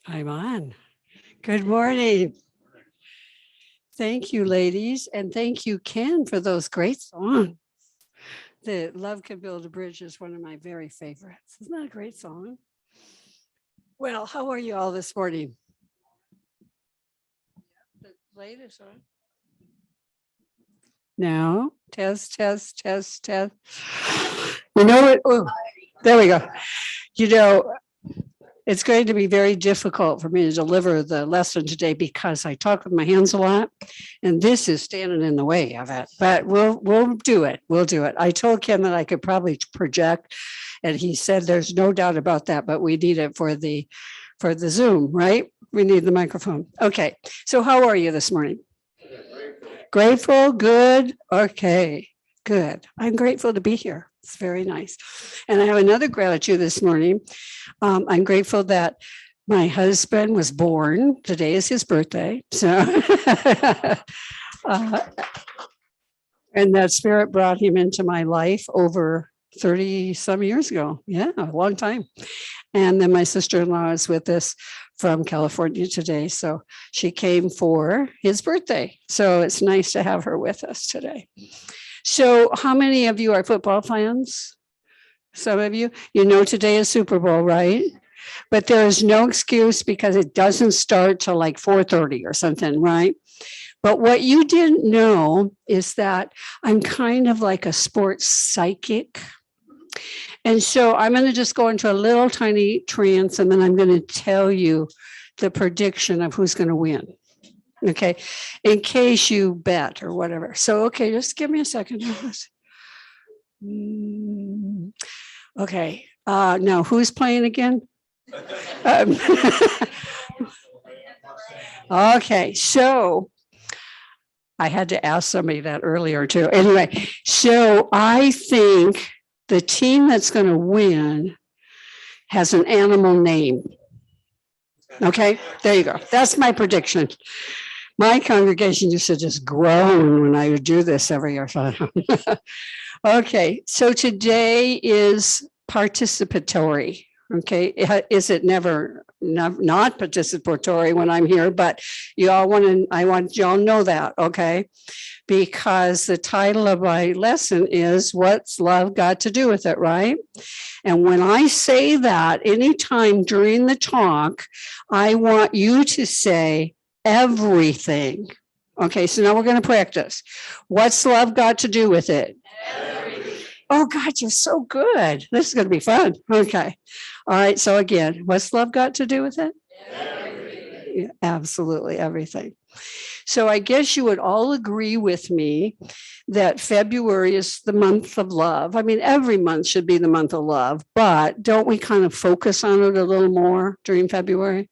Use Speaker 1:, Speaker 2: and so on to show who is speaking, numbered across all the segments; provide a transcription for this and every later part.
Speaker 1: I'm on. Good morning. Thank you, ladies. And thank you, Ken, for those great songs. The Love Can Build a Bridge is one of my very favorites. Isn't that a great song? Well, how are you all this morning? The latest one. No, test, test, test, test. You know what? Oh, there we go. You know, it's going to be very difficult for me to deliver the lesson today because I talk with my hands a lot, and this is standing in the way of it. But we'll do it. We'll do it. I told Ken that I could probably project, and he said there's no doubt about that. But we need it for the Zoom, right? We need the microphone. Okay. So how are you this morning? Grateful. Good. Okay. Good. I'm grateful to be here. It's very nice. And I have another gratitude this morning. I'm grateful that my husband was born. Today is his birthday. So, and that spirit brought him into my life over 30 some years ago. Yeah, a long time. And then my sister-in-law is with us from California today. So she came for his birthday. So it's nice to have her with us today. So how many of you are football fans? Some of you, today is Super Bowl, right? But there is no excuse because it doesn't start till like 4:30 or something, right? But what you didn't know is that I'm kind of like a sports psychic. And so I'm going to just go into a little tiny trance and then I'm going to tell you the prediction of who's going to win. Okay. In case you bet or whatever. So, okay, just give me a second. Okay. Now who's playing again? Okay. So I had to ask somebody that earlier too. Anyway, so I think the team that's going to win has an animal name. Okay, there you go. That's my prediction. My congregation used to just groan when I would do this every year. Okay, so today is participatory. Okay, is it never not participatory when I'm here? But I want y'all to know that, okay? Because the title of my lesson is What's Love Got to Do with It, right? And when I say that, anytime during the talk, I want you to say everything. Okay, so now we're going to practice. What's love got to do with it? Everything. Oh, God, you're so good. This is going to be fun. Okay. All right. So again, what's love got to do with it? Everything. Yeah, absolutely everything. So I guess you would all agree with me that February is the month of love. I mean, every month should be the month of love, but don't we kind of focus on it a little more during February?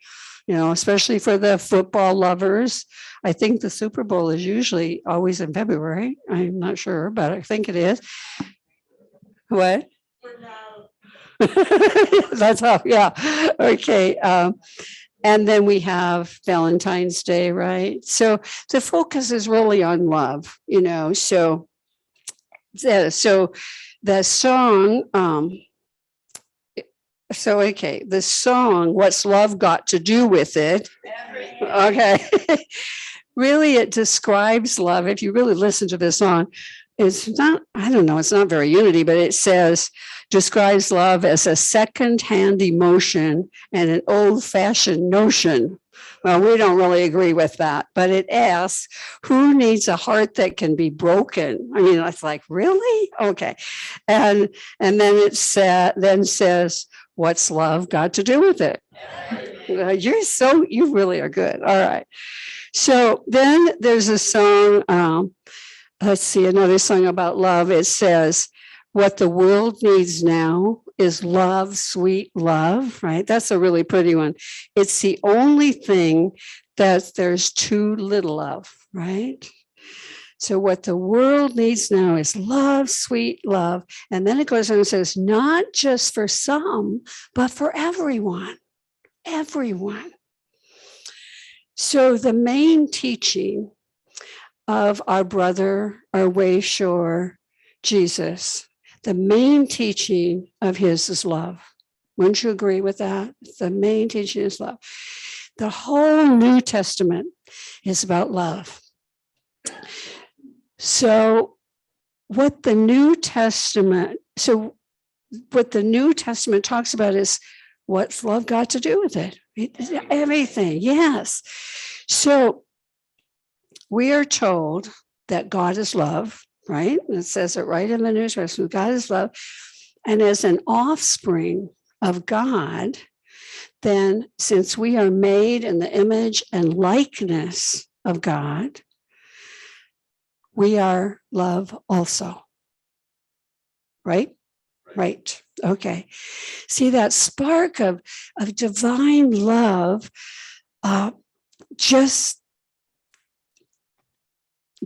Speaker 1: Especially for the football lovers. I think the Super Bowl is usually always in February. I'm not sure, but I think it is. What? That's how, yeah. Okay. And then we have Valentine's Day, right? So the focus is really on love, So the song, the song, What's Love Got to Do with It? Okay. Really, it describes love. If you really listen to this song, it's not very unity, but it describes love as a second-hand emotion and an old-fashioned notion. Well, we don't really agree with that, but it asks, who needs a heart that can be broken? I mean, it's like, really? Okay. And then it says, what's love got to do with it? You really are good. All right. So then there's a song, let's see, another song about love. It says, what the world needs now is love, sweet love, right? That's a really pretty one. It's the only thing that there's too little of, right? So what the world needs now is love, sweet love. And then it goes on and says, not just for some, but for everyone, everyone. So the main teaching of our brother, our way-shore, Jesus, the main teaching of his is love. Wouldn't you agree with that? The main teaching is love. The whole New Testament is about love. So what the New Testament talks about is what's love got to do with it? Everything, yes. So we are told that God is love, right? It says it right in the New Testament. God is love. And as an offspring of God, then since we are made in the image and likeness of God, we are love also. Right? Right. Okay. See, that spark of divine love just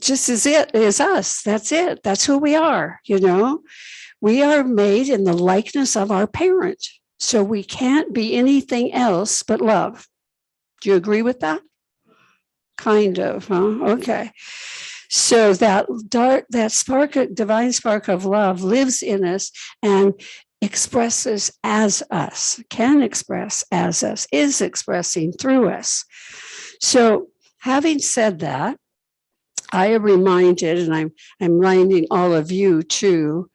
Speaker 1: is us. That's it. That's who we are, We are made in the likeness of our parent. So we can't be anything else but love. Do you agree with that? Kind of, huh? Okay. So that divine spark of love lives in us and expresses as us, can express as us, is expressing through us. So having said that, I am reminded, and I'm reminding all of you too,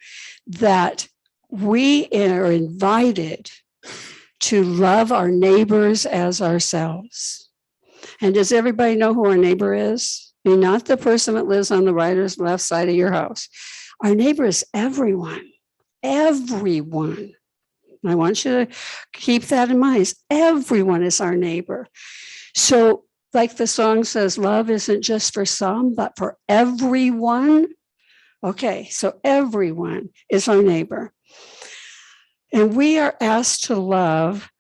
Speaker 1: that we are invited to love our neighbors as ourselves. And does everybody know who our neighbor is? I mean, not the person that lives on the right or left side of your house. Our neighbor is everyone. Everyone. I want you to keep that in mind. Everyone is our neighbor. So, like the song says, love isn't just for some, but for everyone. Okay, so everyone is our neighbor. And we are asked to love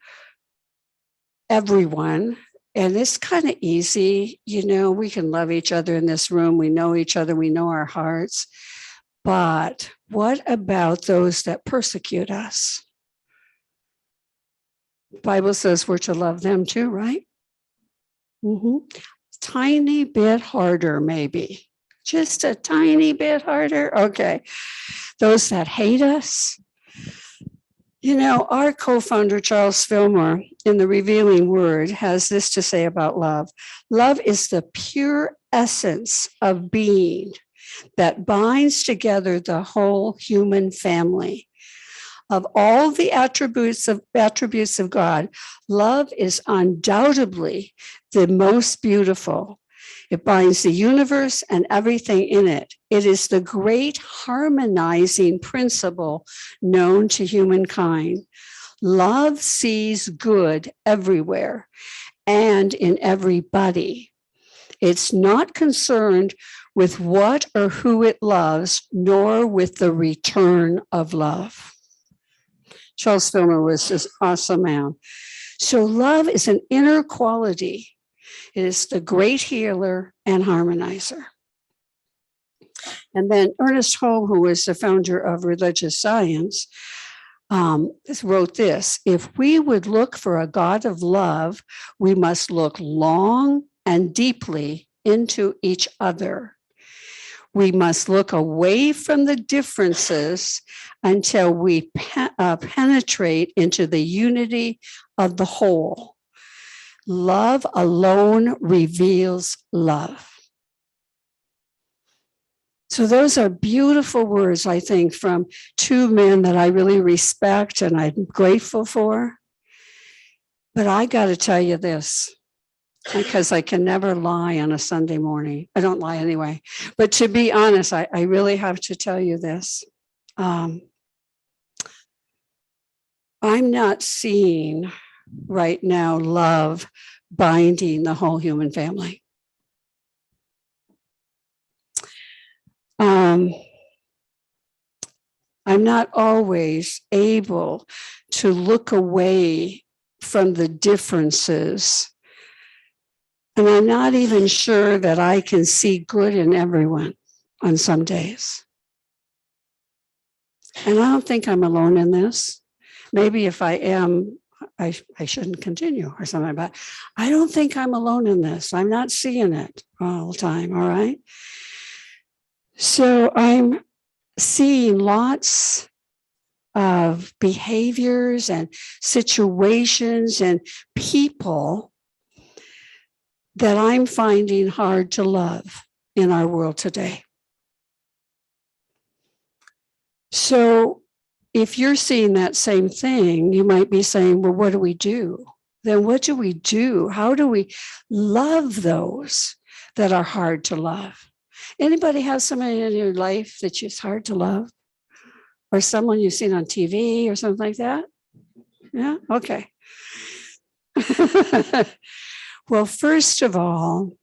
Speaker 1: everyone. And it's kind of easy. We can love each other in this room. We know each other. We know our hearts. But what about those that persecute us? The Bible says we're to love them too, right? Tiny bit harder, maybe. Just a tiny bit harder. Okay. Those that hate us. Our co-founder, Charles Fillmore, in the Revealing Word, has this to say about love. Love is the pure essence of being that binds together the whole human family. Of all the attributes of God, love is undoubtedly the most beautiful. It binds the universe and everything in it. It is the great harmonizing principle known to humankind. Love sees good everywhere and in everybody. It's not concerned with what or who it loves, nor with the return of love. Charles Fillmore was this awesome man. So love is an inner quality. It is the great healer and harmonizer. And then Ernest Holm, who was the founder of religious science, wrote this: if we would look for a God of love, we must look long and deeply into each other. We must look away from the differences until we penetrate into the unity of the whole. Love alone reveals love. So those are beautiful words, I think, from two men that I really respect and I'm grateful for. But I got to tell you this, because I can never lie on a Sunday morning. I don't lie anyway. But to be honest, I really have to tell you this. I'm not seeing right now love binding the whole human family. I'm not always able to look away from the differences. And I'm not even sure that I can see good in everyone on some days. And I don't think I'm alone in this. Maybe if I am, I shouldn't continue or something, but I don't think I'm alone in this. I'm not seeing it all the time, all right? So I'm seeing lots of behaviors and situations and people that I'm finding hard to love in our world today. So if you're seeing that same thing, you might be saying, well, what do we do? Then what do we do? How do we love those that are hard to love? Anybody have somebody in your life that's just hard to love? Or someone you've seen on TV or something like that? Yeah, okay. Well, first of all,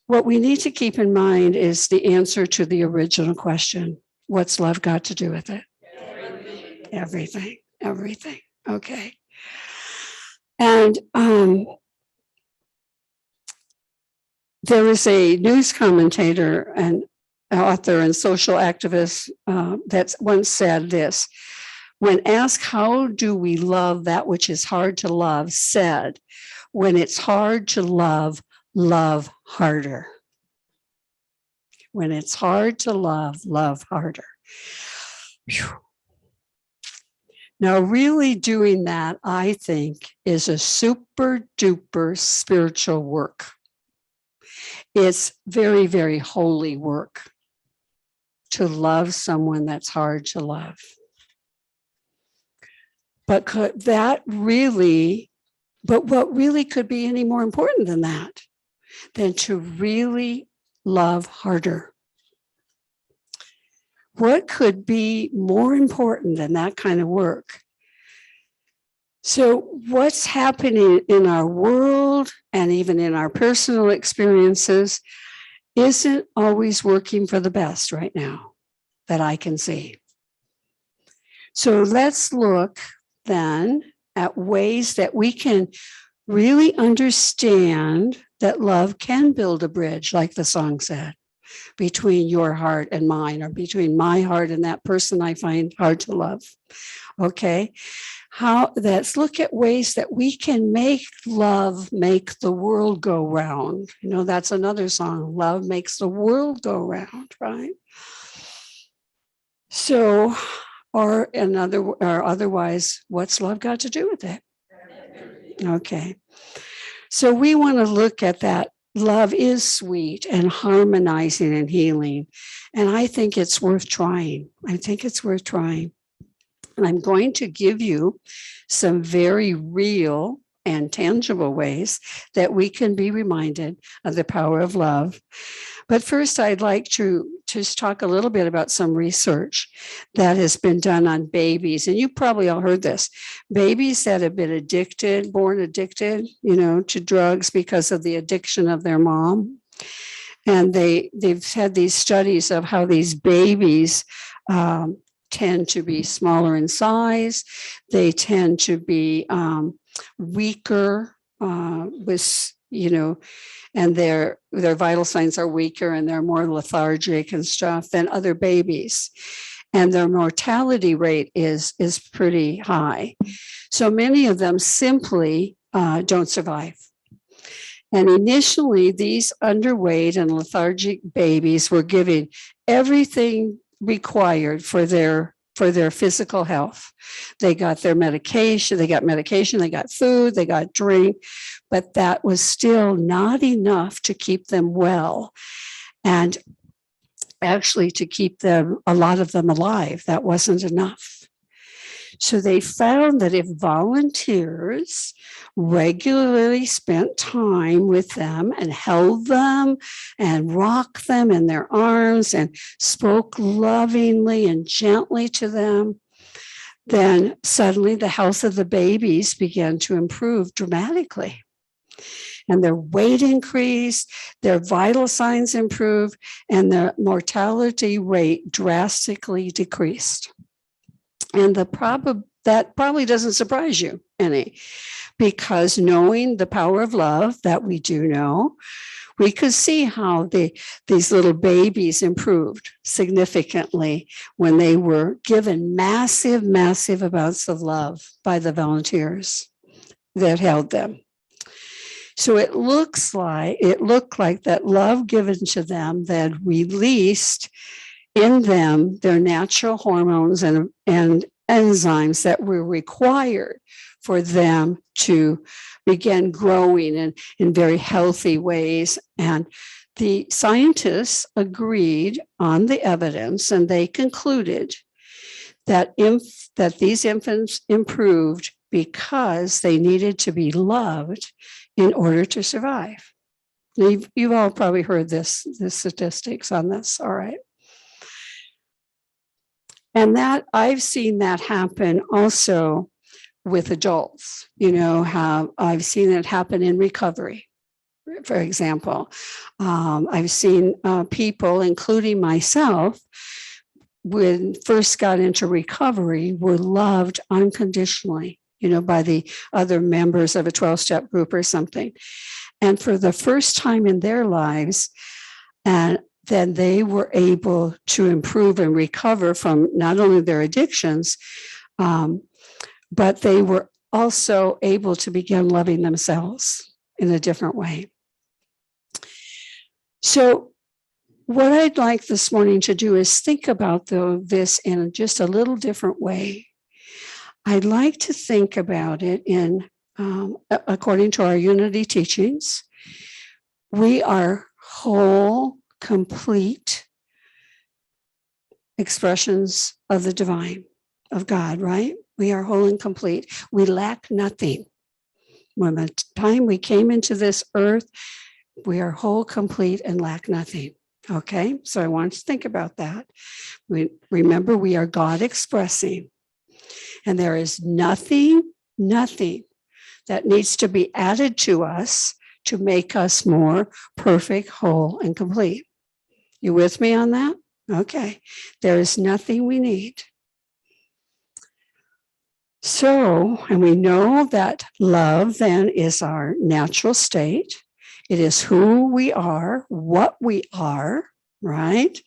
Speaker 1: what we need to keep in mind is the answer to the original question. What's love got to do with it? Everything. Everything. Okay. And there is a news commentator and author and social activist that once said this: when asked how do we love that which is hard to love, said, when it's hard to love, love harder. When it's hard to love harder. Whew. Now, really doing that, I think, is a super duper spiritual work. It's very, very holy work to love someone that's hard to love. But what really could be any more important than that, than to really love harder? What could be more important than that kind of work? So what's happening in our world and even in our personal experiences isn't always working for the best right now that I can see. So let's look then at ways that we can really understand that love can build a bridge, like the song said, between your heart and mine, or between my heart and that person I find hard to love. Okay, let's look at ways that we can make love make the world go round. You know, that's another song, love makes the world go round, right? So, or otherwise, what's love got to do with it? Okay, so we want to look at that. Love is sweet and harmonizing and healing. And I think it's worth trying. And I'm going to give you some very real and tangible ways that we can be reminded of the power of love. But first, I'd like to just talk a little bit about some research that has been done on babies. And you probably all heard this. Babies that have been born addicted, to drugs because of the addiction of their mom. And they've had these studies of how these babies tend to be smaller in size. They tend to be weaker and their vital signs are weaker and they're more lethargic and stuff than other babies. And their mortality rate is pretty high. So many of them simply don't survive. And initially, these underweight and lethargic babies were given everything required for their physical health. They got their medication, they got food, they got drink, but that was still not enough to keep them well. And actually to keep a lot of them alive, that wasn't enough. So they found that if volunteers regularly spent time with them and held them and rocked them in their arms and spoke lovingly and gently to them, then suddenly the health of the babies began to improve dramatically. And their weight increased, their vital signs improved, and their mortality rate drastically decreased. And that probably doesn't surprise you any, because knowing the power of love that we do know, we could see how these little babies improved significantly when they were given massive, massive amounts of love by the volunteers that held them. So it looked like that love given to them that released in them their natural hormones and enzymes that were required for them to begin growing in very healthy ways. And the scientists agreed on the evidence, and they concluded that these infants improved because they needed to be loved in order to survive. Now, you've all probably heard the statistics on this, all right? And that I've seen that happen also with adults. How I've seen it happen in recovery, for example. I've seen people, including myself, when first got into recovery, were loved unconditionally, by the other members of a 12-step group or something. And for the first time in their lives, and then they were able to improve and recover from not only their addictions, but they were also able to begin loving themselves in a different way. So what I'd like this morning to do is think about this in just a little different way. I'd like to think about it in, according to our unity teachings, we are whole, complete expressions of the divine, of God, right? We are whole and complete. We lack nothing. When the time we came into this earth, we are whole, complete, and lack nothing. Okay, so I want you to think about that. Remember, we are God expressing, and there is nothing that needs to be added to us to make us more perfect, whole, and complete. You with me on that? Okay, there is nothing we need. So, and we know that love then is our natural state. It is who we are, what we are, right?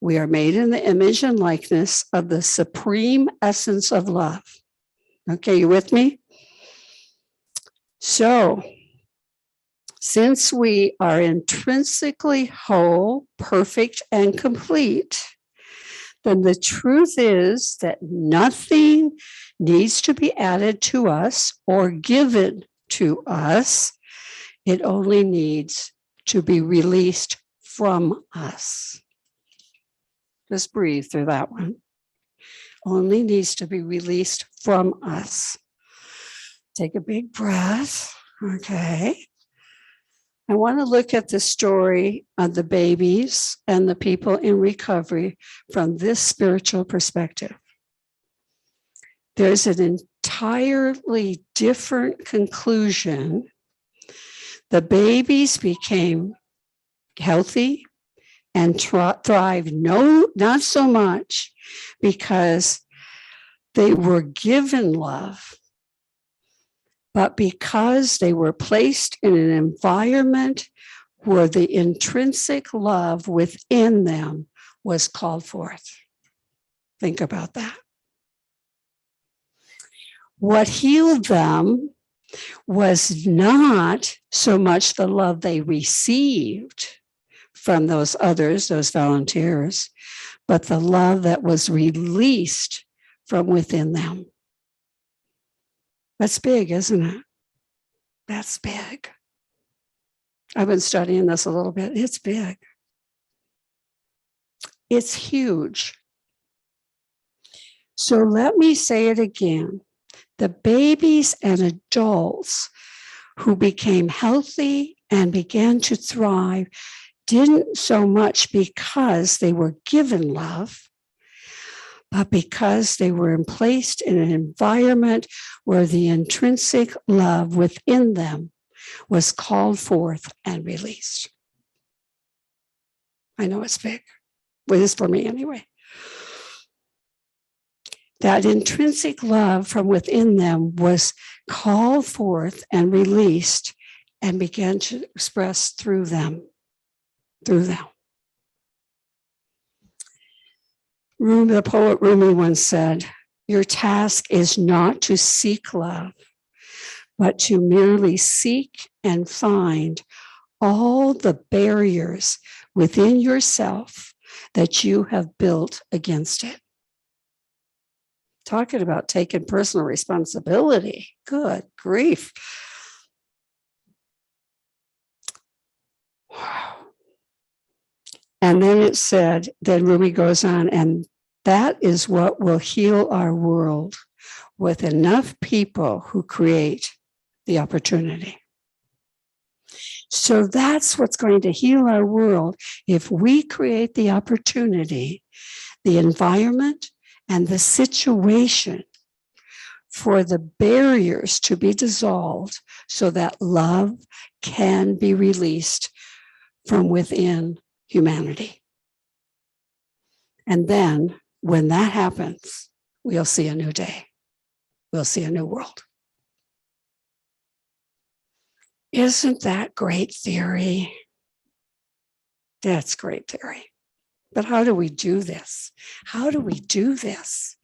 Speaker 1: We are made in the image and likeness of the supreme essence of love. Okay, you with me? So, since we are intrinsically whole, perfect, and complete, then the truth is that nothing needs to be added to us or given to us. It only needs to be released from us. Just breathe through that one. Only needs to be released from us. Take a big breath. Okay. I want to look at the story of the babies and the people in recovery from this spiritual perspective. There's an entirely different conclusion. The babies became healthy and thrived, not so much because they were given love, but because they were placed in an environment where the intrinsic love within them was called forth. Think about that. What healed them was not so much the love they received from those others, those volunteers, but the love that was released from within them. That's big, isn't it? That's big. I've been studying this a little bit. It's big. It's huge. So let me say it again. The babies and adults who became healthy and began to thrive didn't so much because they were given love, but because they were placed in an environment where the intrinsic love within them was called forth and released. I know it's big. Well, it is for me anyway. That intrinsic love from within them was called forth and released and began to express through them. The poet Rumi once said, "Your task is not to seek love, but to merely seek and find all the barriers within yourself that you have built against it." Talking about taking personal responsibility. Good grief. And then it said, then Rumi goes on, and that is what will heal our world with enough people who create the opportunity. So that's what's going to heal our world if we create the opportunity, the environment, and the situation for the barriers to be dissolved so that love can be released from within humanity. And then when that happens, we'll see a new day. We'll see a new world. Isn't that great theory? That's great theory. But how do we do this? How do we do this?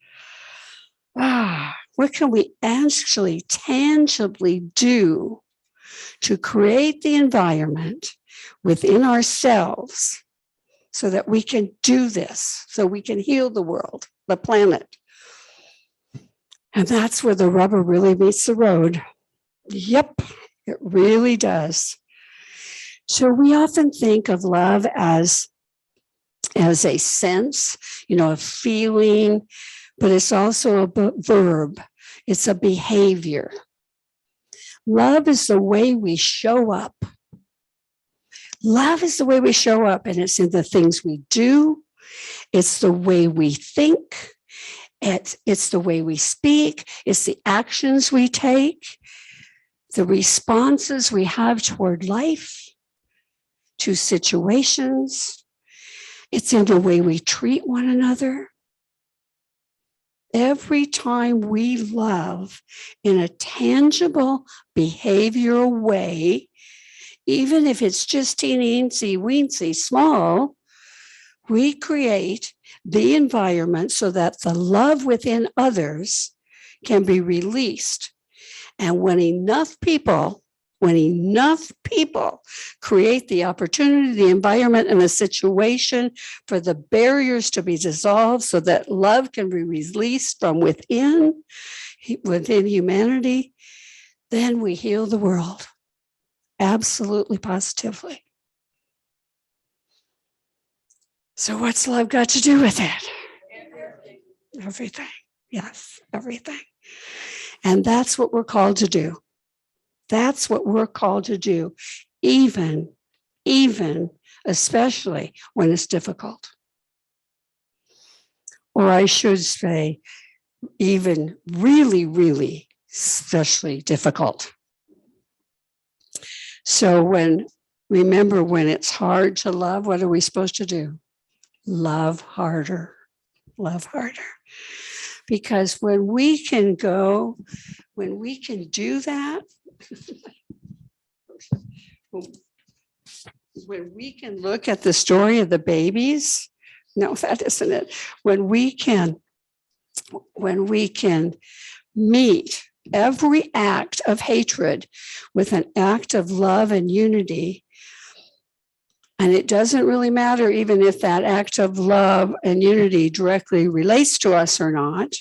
Speaker 1: What can we actually tangibly do to create the environment within ourselves so that we can do this, so we can heal the world, the planet? And that's where the rubber really meets the road. Yep, it really does. So we often think of love as a sense, a feeling, but it's also a verb. It's a behavior. Love is the way we show up. Love is the way we show up, and it's in the things we do. It's the way we think. It's the way we speak. It's the actions we take, the responses we have toward life, to situations. It's in the way we treat one another. Every time we love in a tangible behavioral way, even if it's just teeny weensy small, we create the environment so that the love within others can be released. And when enough people create the opportunity, the environment, and the situation for the barriers to be dissolved so that love can be released from within humanity, then we heal the world. Absolutely, positively. So what's love got to do with it? Everything. Yes, everything. And that's what we're called to do. That's what we're called to do, even especially when it's difficult. Or I should say, even really, especially difficult. So remember, when it's hard to love, what are we supposed to do? Love harder. Love harder. Because when we can do that, when we can look at the story of the babies, no, that isn't it. When we can meet every act of hatred with an act of love and unity, and it doesn't really matter even if that act of love and unity directly relates to us or not,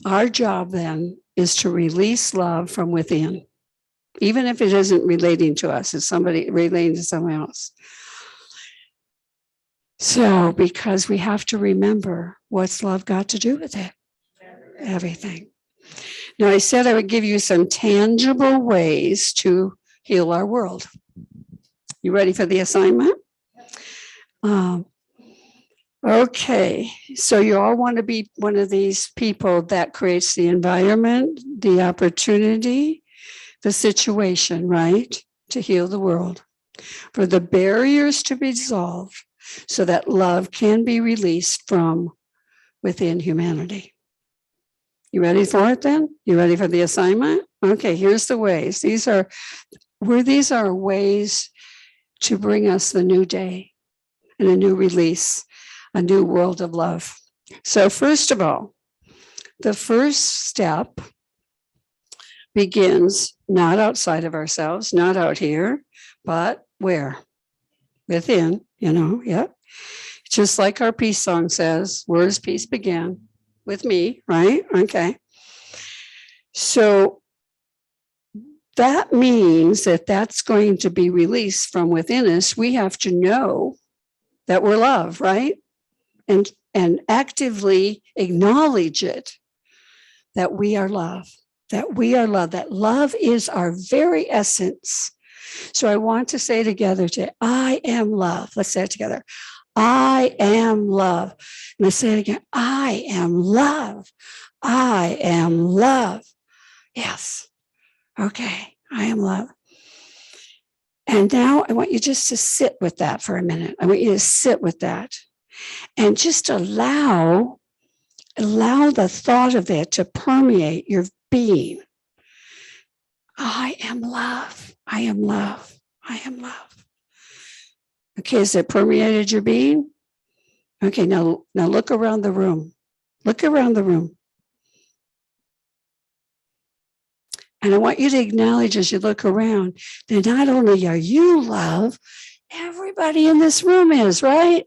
Speaker 1: our job then is to release love from within, even if it isn't relating to us, it's somebody relating to someone else. So, because we have to remember, what's love got to do with it? Everything. Now, I said I would give you some tangible ways to heal our world. You ready for the assignment? Okay, so you all want to be one of these people that creates the environment, the opportunity, the situation, right? To heal the world. For the barriers to be dissolved so that love can be released from within humanity. You ready for it then? You ready for the assignment? Okay, here's the ways. These are ways to bring us the new day and a new release, a new world of love. So first of all, the first step begins not outside of ourselves, not out here, but where? Within, Just like our peace song says, where does peace begin? with me, right? Okay. So that means that that's going to be released from within us. We have to know that we're love, right? And actively acknowledge it, that we are love, that we are love, that love is our very essence. So I want to say together today, I am love. Let's say it together. I am love. And let's say it again. I am love. I am love. Yes. Okay. I am love. And now I want you just to sit with that for a minute. I want you to sit with that and just allow the thought of it to permeate your being. I am love. I am love. I am love. Okay, has it permeated your being? Okay, now look around the room. Look around the room. And I want you to acknowledge as you look around that not only are you love, everybody in this room is, right?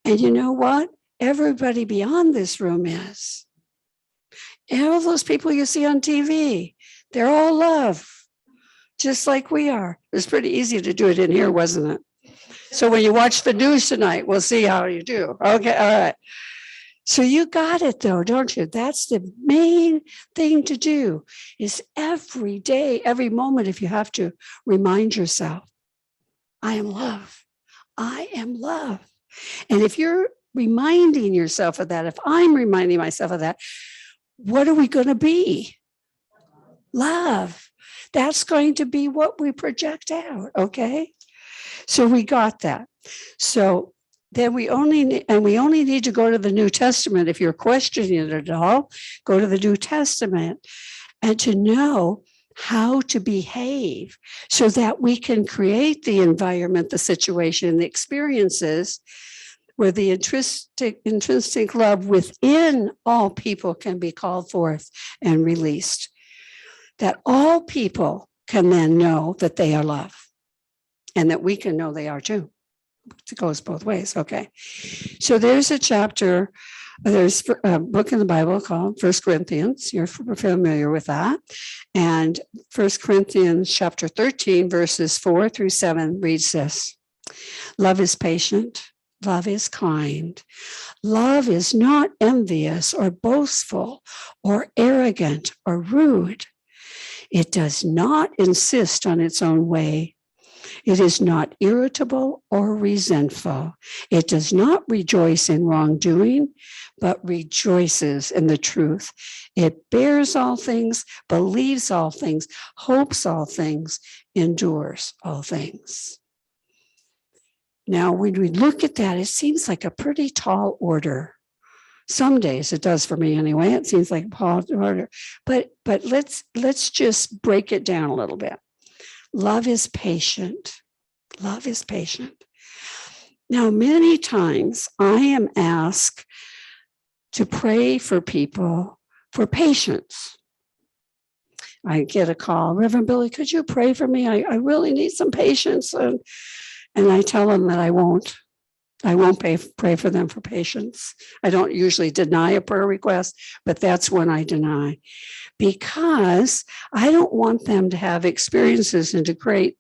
Speaker 1: And you know what? Everybody beyond this room is. And all those people you see on TV, they're all love, just like we are. It was pretty easy to do it in here, wasn't it? So when you watch the news tonight, we'll see how you do. Okay, all right. So you got it though, don't you? That's the main thing to do is every day, every moment, if you have to, remind yourself, I am love. I am love. And if you're reminding yourself of that, if I'm reminding myself of that, what are we going to be? Love. That's going to be what we project out, okay? So we got that. So then we only need to go to the New Testament. If you're questioning it at all, go to the New Testament and to know how to behave so that we can create the environment, the situation, the experiences where the intrinsic love within all people can be called forth and released. That all people can then know that they are love and that we can know they are too. It goes both ways. Okay. So there's a chapter, there's a book in the Bible called 1 Corinthians. You're familiar with that. And 1 Corinthians chapter 13, verses 4 through 7 reads this. Love is patient. Love is kind. Love is not envious or boastful or arrogant or rude. It does not insist on its own way. It is not irritable or resentful. It does not rejoice in wrongdoing, but rejoices in the truth. It bears all things, believes all things, hopes all things, endures all things. Now, when we look at that, it seems like a pretty tall order. Some days it does for me anyway. It seems like a tall order. But let's just break it down a little bit. Love is patient. Love is patient. Now, many times I am asked to pray for people for patience. I get a call, Rev Billie, could you pray for me? I really need some patience. And I tell them that I won't pray for them for patience. I don't usually deny a prayer request, but that's when I deny. Because I don't want them to have experiences and to create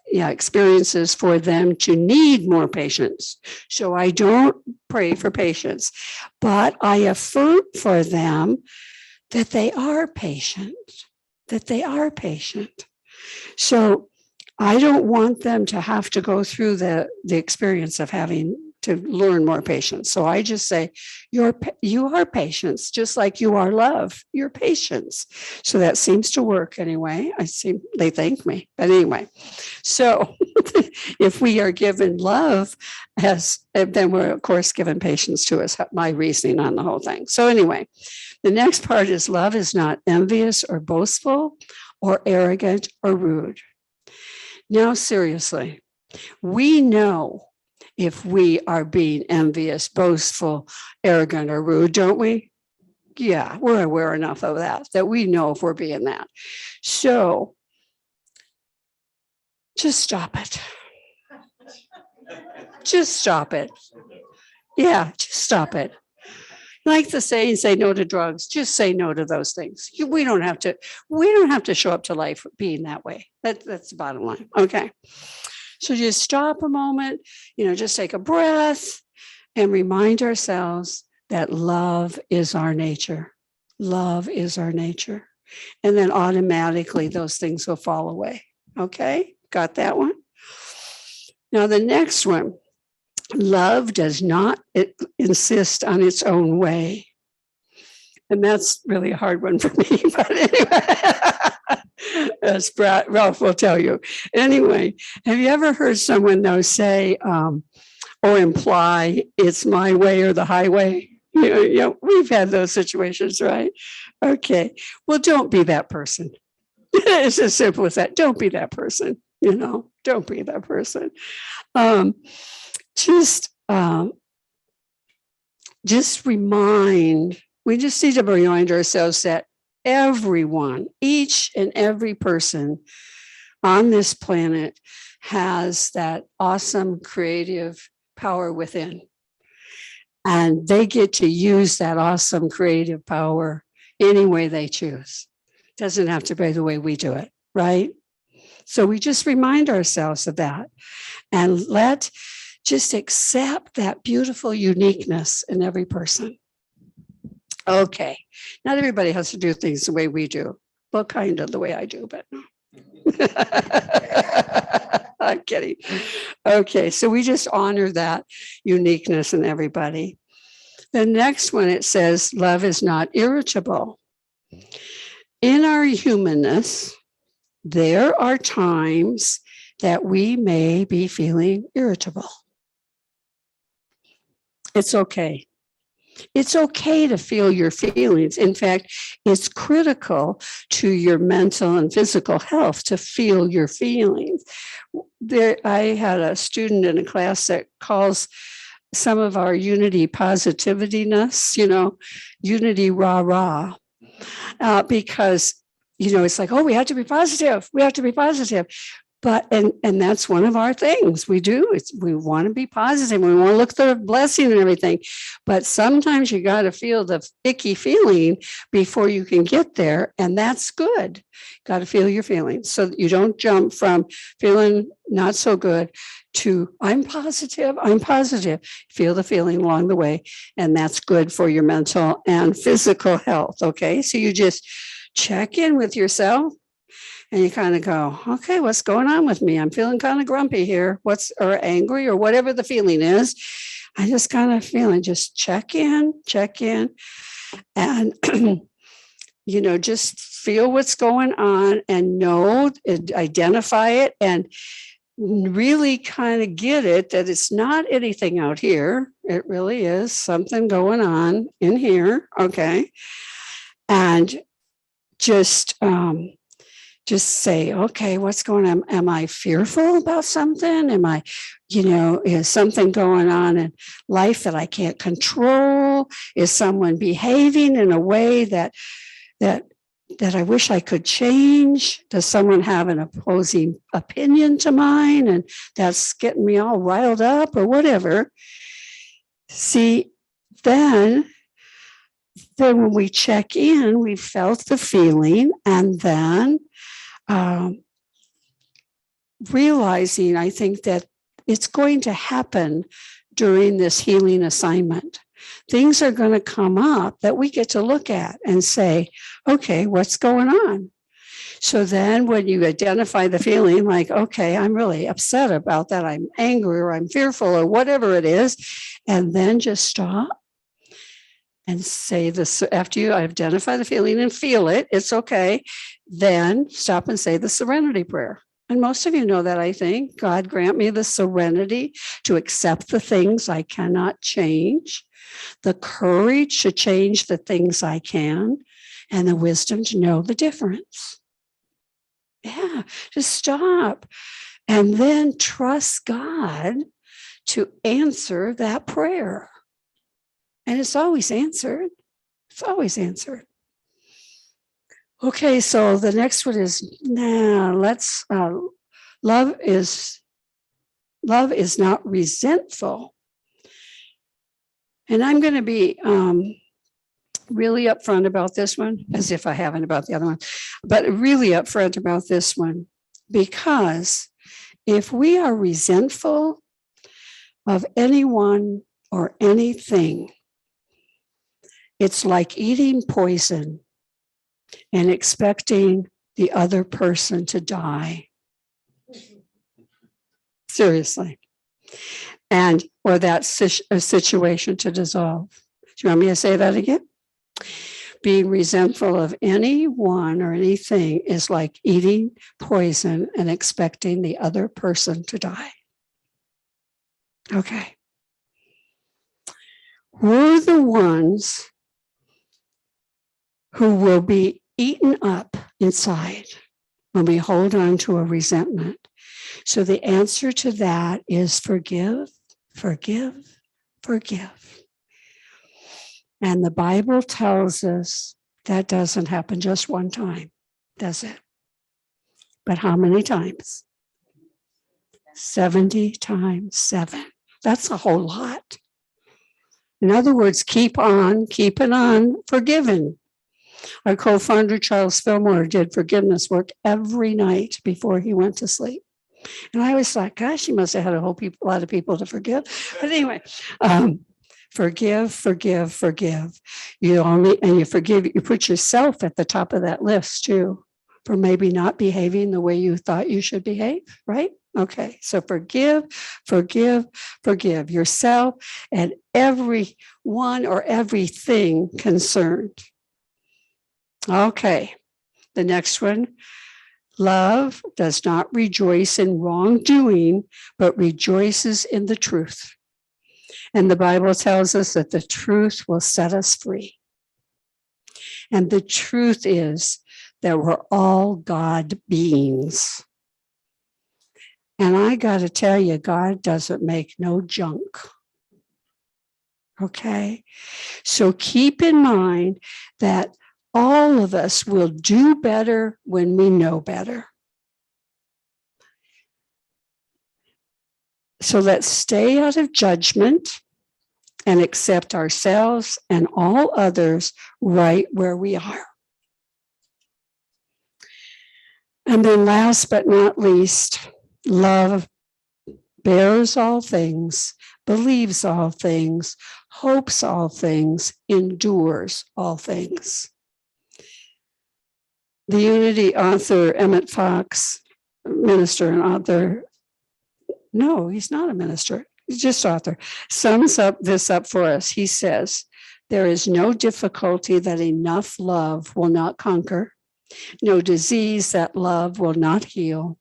Speaker 1: experiences for them to need more patience. So I don't pray for patience, but I affirm for them that they are patient, So I don't want them to have to go through the experience of having to learn more patience. So I just say, you are patience, just like you are love. You're patience. So that seems to work anyway. They thank me. But anyway, so if we are given love, then we're of course given patience too, is my reasoning on the whole thing. So anyway, the next part is love is not envious or boastful or arrogant or rude. Now, seriously, we know if we are being envious, boastful, arrogant, or rude, don't we? Yeah, we're aware enough of that we know if we're being that. So just stop it. Just stop it. Yeah, just stop it. Like the saying, say no to drugs. Just say no to those things. We don't have to. We don't have to show up to life being that way. That's the bottom line. Okay. So just stop a moment. Just take a breath and remind ourselves that love is our nature. Love is our nature, and then automatically those things will fall away. Okay, got that one. Now the next one. Love does not insist on its own way. And that's really a hard one for me. But anyway, as Ralph will tell you. Anyway, have you ever heard someone though say or imply it's my way or the highway? We've had those situations, right? Okay. Well, don't be that person. It's as simple as that. Don't be that person. Don't be that person. Just we just need to remind ourselves that everyone, each and every person on this planet has that awesome creative power within. And they get to use that awesome creative power any way they choose. It doesn't have to be the way we do it, right? So we just remind ourselves of that and just accept that beautiful uniqueness in every person. Okay. Not everybody has to do things the way we do. Well, kind of the way I do, but no. I'm kidding. Okay. So we just honor that uniqueness in everybody. The next one, it says, love is not irritable. In our humanness, there are times that we may be feeling irritable. It's okay. It's okay to feel your feelings. In fact, it's critical to your mental and physical health to feel your feelings. I had a student in a class that calls some of our unity positivityness, unity rah-rah, because, it's like, oh, we have to be positive. We have to be positive. But, and that's one of our things we do. We want to be positive. We want to look for the blessing and everything. But sometimes you got to feel the icky feeling before you can get there. And that's good. Got to feel your feelings. So you don't jump from feeling not so good to I'm positive. Feel the feeling along the way. And that's good for your mental and physical health. Okay. So you just check in with yourself. And you kind of go, okay, what's going on with me? I'm feeling kind of grumpy here. Or angry or whatever the feeling is. I just kind of feeling, just check in and, just feel what's going on and identify it and really kind of get it that it's not anything out here. It really is something going on in here. Okay. And just say, okay, what's going on? Am I fearful about something? Am I, is something going on in life that I can't control? Is someone behaving in a way that I wish I could change? Does someone have an opposing opinion to mine? And that's getting me all riled up or whatever. See, then when we check in, we felt the feeling, and then realizing, I think that it's going to happen during this healing assignment. Things are going to come up that we get to look at and say, okay, what's going on? So then when you identify the feeling like, okay, I'm really upset about that, I'm angry or I'm fearful or whatever it is, and then just stop and say this after you identify the feeling and feel it, it's okay. Then stop and say the serenity prayer. And most of you know that, I think. God grant me the serenity to accept the things I cannot change, the courage to change the things I can, and the wisdom to know the difference. Yeah, just stop. And then trust God to answer that prayer. And it's always answered. It's always answered. Okay, so the next one is love is not resentful. And I'm going to be really upfront about this one, as if I haven't about the other one, but really upfront about this one, because if we are resentful of anyone or anything, it's like eating poison and expecting the other person to die. Seriously. And or that situation to dissolve. Do you want me to say that again? Being resentful of anyone or anything is like eating poison and expecting the other person to die. Okay. We're the ones who will be eaten up inside when we hold on to a resentment. So the answer to that is forgive, forgive, forgive. And the Bible tells us that doesn't happen just one time, does it? But how many times? 70 times 7. That's a whole lot. In other words, keep on forgiving. Our co-founder, Charles Fillmore, did forgiveness work every night before he went to sleep. And I always thought, gosh, he must have had a lot of people to forgive. But anyway, forgive, forgive, forgive. You forgive, you put yourself at the top of that list too, for maybe not behaving the way you thought you should behave, right? Okay, so forgive, forgive, forgive yourself and everyone or everything concerned. Okay, the next one. Love does not rejoice in wrongdoing, but rejoices in the truth. And the Bible tells us that the truth will set us free. And the truth is that we're all God beings. And I got to tell you, God doesn't make no junk. Okay? So keep in mind that all of us will do better when we know better. So let's stay out of judgment and accept ourselves and all others right where we are. And then last but not least, love bears all things, believes all things, hopes all things, endures all things. The Unity author, Emmett Fox, minister and author, no, he's not a minister, he's just author, sums this up for us. He says, there is no difficulty that enough love will not conquer, no disease that love will not heal,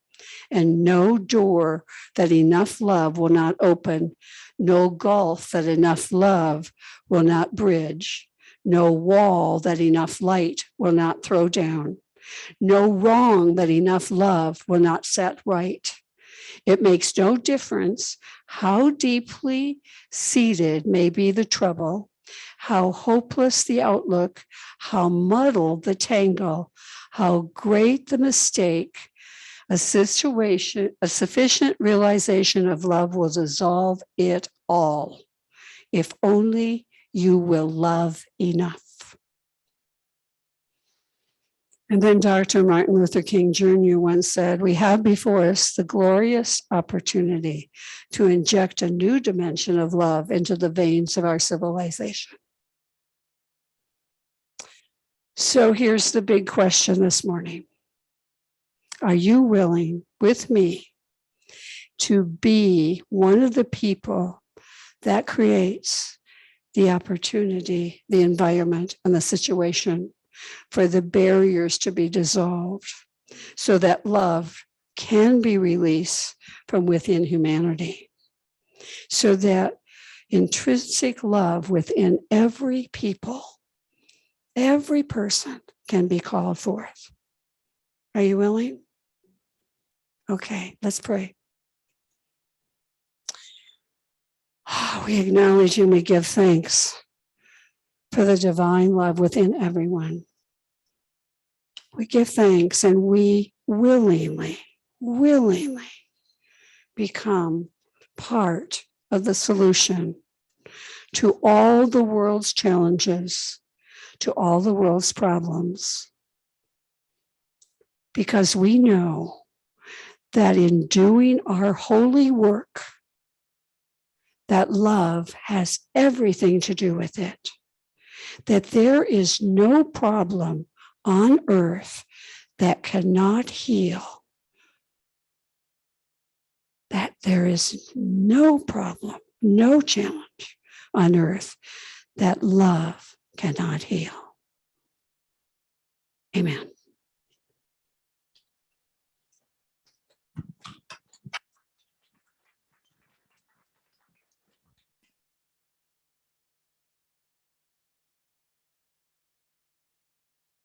Speaker 1: and no door that enough love will not open, no gulf that enough love will not bridge, no wall that enough light will not throw down, no wrong that enough love will not set right. It makes no difference how deeply seated may be the trouble, how hopeless the outlook, how muddled the tangle, how great the mistake. A sufficient realization of love will dissolve it all, if only you will love enough. And then Dr. Martin Luther King Jr. once said, we have before us the glorious opportunity to inject a new dimension of love into the veins of our civilization. So here's the big question this morning. Are you willing with me to be one of the people that creates the opportunity, the environment, and the situation for the barriers to be dissolved so that love can be released from within humanity, so that intrinsic love within every people, every person can be called forth? Are you willing? Okay, let's pray. We acknowledge and we give thanks for the divine love within everyone. We give thanks and we willingly become part of the solution to all the world's challenges, to all the world's problems. Because we know that in doing our holy work, that love has everything to do with it. That there is no problem on earth that cannot heal. That there is no problem, no challenge on earth that love cannot heal. Amen.